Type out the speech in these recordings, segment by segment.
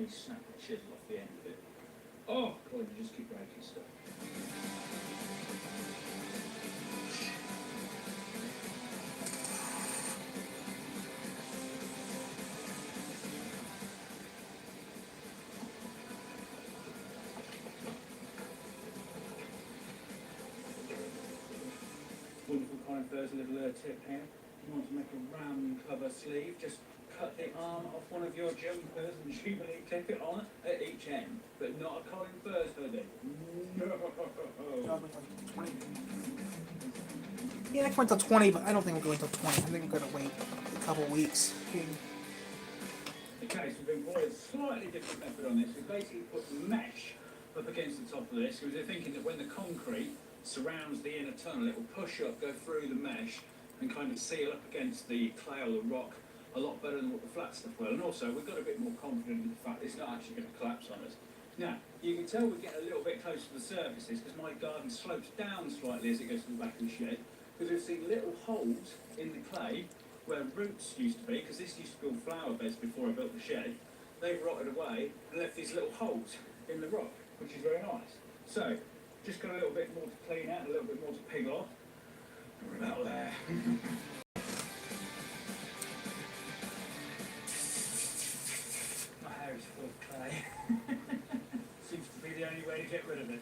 really snap the chisel off the end of it. Oh, God, you just keep breaking stuff. Wonderful conifers, a little tip here. If you want to make a round cover sleeve, just cut the arm off one of your jumpers and Jubilee clip it on at each end, but not a conifers hoodie. No. Yeah, next one until 20, but I don't think we'll go until 20. I think we're going to wait a couple weeks. Okay, so we've employed a slightly different method on this. We basically put mesh up against the top of this because we're thinking that when the concrete surrounds the inner tunnel, it will push up, go through the mesh and kind of seal up against the clay or the rock a lot better than what the flat stuff will. And also, we've got a bit more confidence in the fact it's not actually going to collapse on us. Now, you can tell we're getting a little bit closer to the surfaces because my garden slopes down slightly as it goes to the back of the shed, because we've seen little holes in the clay where roots used to be, because this used to be all flower beds before I built the shed. They've rotted away and left these little holes in the rock, which is very nice. So, just got a little bit more to clean out, a little bit more to pig off. And we're about there. My hair is full of clay. Seems to be the only way to get rid of it.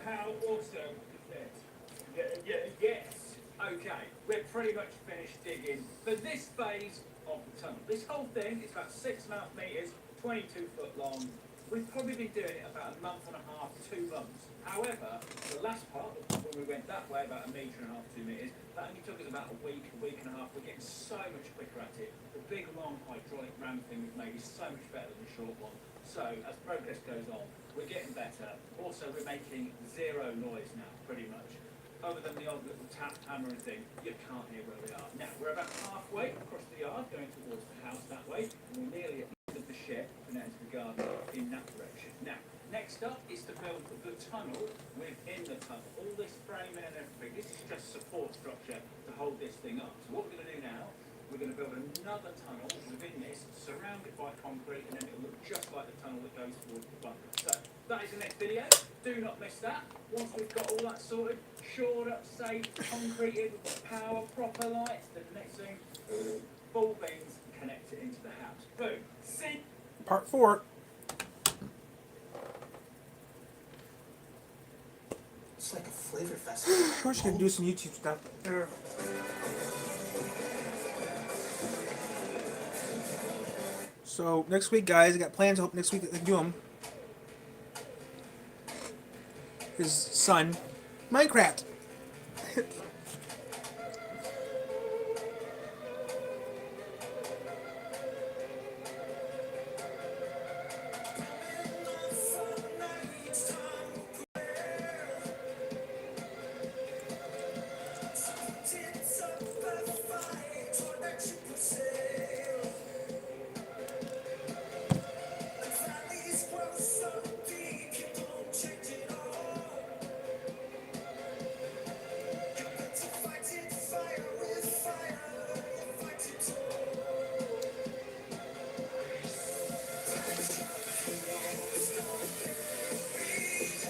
How awesome is this? Yes. Okay, we're pretty much finished digging for this phase of the tunnel. This whole thing is about 6.5 metres, 22 foot long. We've probably been doing it about a month and a half, 2 months. However, the last part, when we went that way, about 1.5 metres, 2 metres, that only took us about a week and a half. We're getting so much quicker at it. The big, long, hydraulic ram thing we've made is so much better than the short one. So, as progress goes on, we're getting better. Also, we're making zero noise now, pretty much. Other than the odd little tap, hammering thing, you can't hear where we are. Now, we're about halfway across the yard, going towards the house that way, and we're nearly at the end of the shed and out into the garden in that direction. Now, next up is to build the tunnel within the tunnel. All this framing and everything, this is just support structure to hold this thing up. So what we're going to do now, we're going to build another tunnel within this, surrounded by concrete, and then it'll look just like the tunnel that goes towards the bunker. So, that is the next video. Do not miss that. Once we've got all that sorted, shored up, safe, concreted, we've got power, proper lights, then the next thing, ball beams, connect it into the house. Boom. See? Part 4. It's like a flavor festival. Of course, you can do some YouTube stuff. So, next week, guys, I got plans. I hope next week I can do them. His son, Minecraft.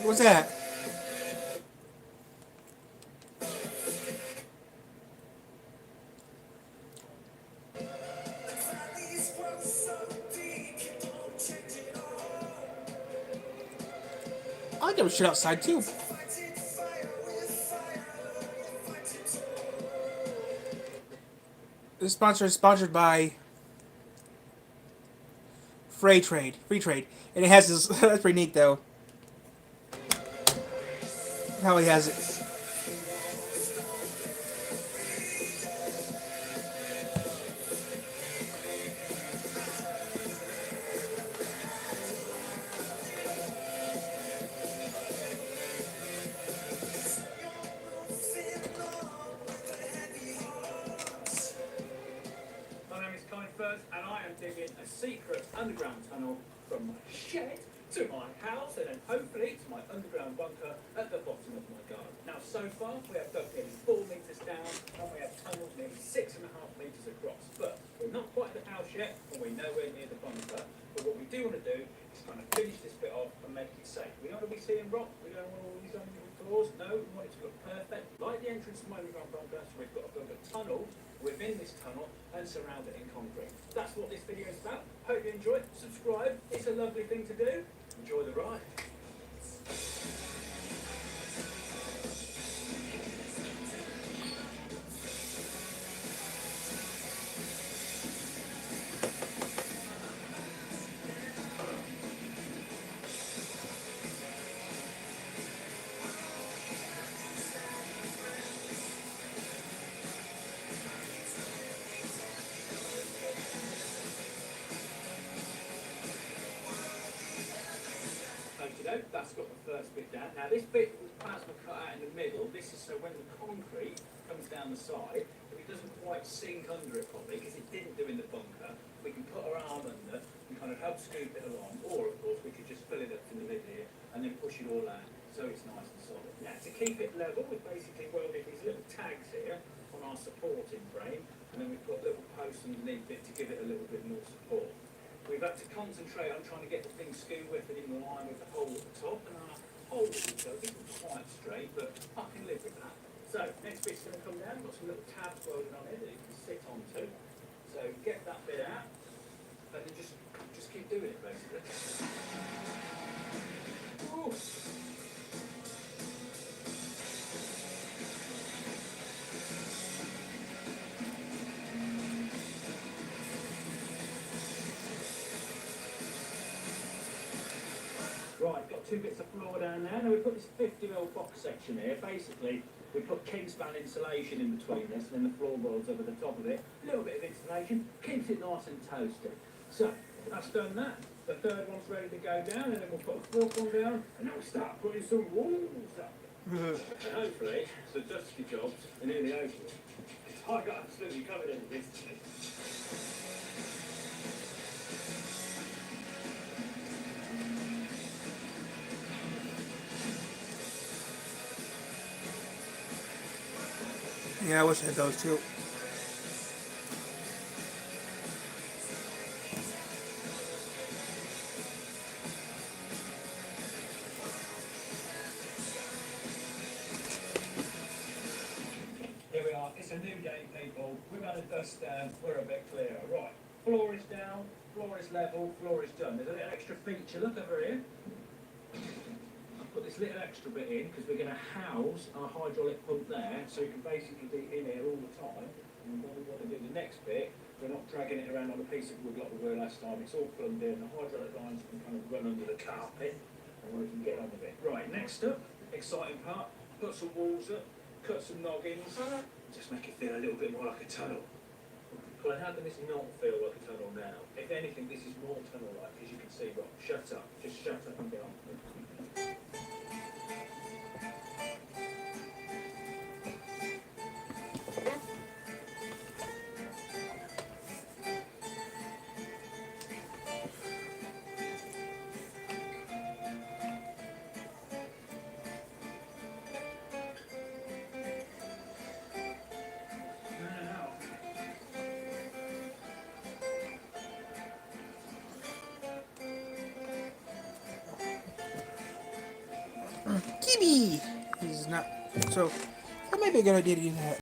What's that? I give a shit outside too. This sponsor is sponsored by Free Trade, and it has this. That's pretty neat though. How he has it. separate underground tunnel from my shed to my house and then hopefully to my underground bunker at the bottom of my garden. Now so far we have dug nearly 4 metres down and we have tunnelled nearly 6.5 metres across. But we're not quite at the house yet and we're nowhere near the bunker. But what we do want to do is kind of finish this bit off and make it safe. We don't want to be seeing rock, we don't want all these unusual floors. No, we want it to look perfect. Like the entrance to my underground bunker, so we've got to build a tunnel within this tunnel and surround it in concrete. That's what this video is about. Hope you enjoy it. Subscribe. It's a lovely thing to do. Enjoy the ride. That's got the first bit down. Now this bit was plasma cut out in the middle. This is so when the concrete comes down the side, if it doesn't quite sink under it properly, because it didn't do in the bunker, we can put our arm under and kind of help scoop it along. Or of course we could just fill it up to the lid here and then push it all out so it's nice and solid. Now to keep it level, we've basically welded these little tags here on our supporting frame, and then we've got little posts underneath it to give it a little bit more support. We've had to concentrate on trying to get the thing skew width and in line with the hole at the top, and our hole also isn't quite straight, but I can live with that. So, next bit's going to come down. We've got some little tabs welded on here that you can sit onto. So, get that bit out, and then just keep doing it, basically. Ooh. Right, got 2 bits of floor down there. Now we've got this 50mm box section here. Basically, we put Kingspan insulation in between this, and then the floorboards over the top of it. A little bit of insulation, keeps it nice and toasty. So, that's done that. The third one's ready to go down, and then we'll put a fourth one down, and then we'll start putting some walls up. And hopefully, the dusty jobs are nearly over. I got absolutely covered in this today. Yeah, I wish I had those too. Here we are, it's a new day, people. We've had a dust down, we're a bit clearer. Right, floor is down, floor is level, floor is done. There's a little extra feature, look over here. I've put this little extra bit in because we're going to house our hydraulic pump there, so it can basically be in here all the time. And what we want to do the next bit, we're not dragging it around on a piece of wood like we were last time. It's all plumbed in, the hydraulic lines can kind of run under the carpet, and we can get on with it. Right, next up, exciting part, put some walls up, cut some noggins, just make it feel a little bit more like a tunnel. Colin, how can this not feel like a tunnel now? If anything, this is more tunnel-like, because you can see, right, shut up, just shut up and get on. Kibi! He's not. So, that might be a good idea to do that.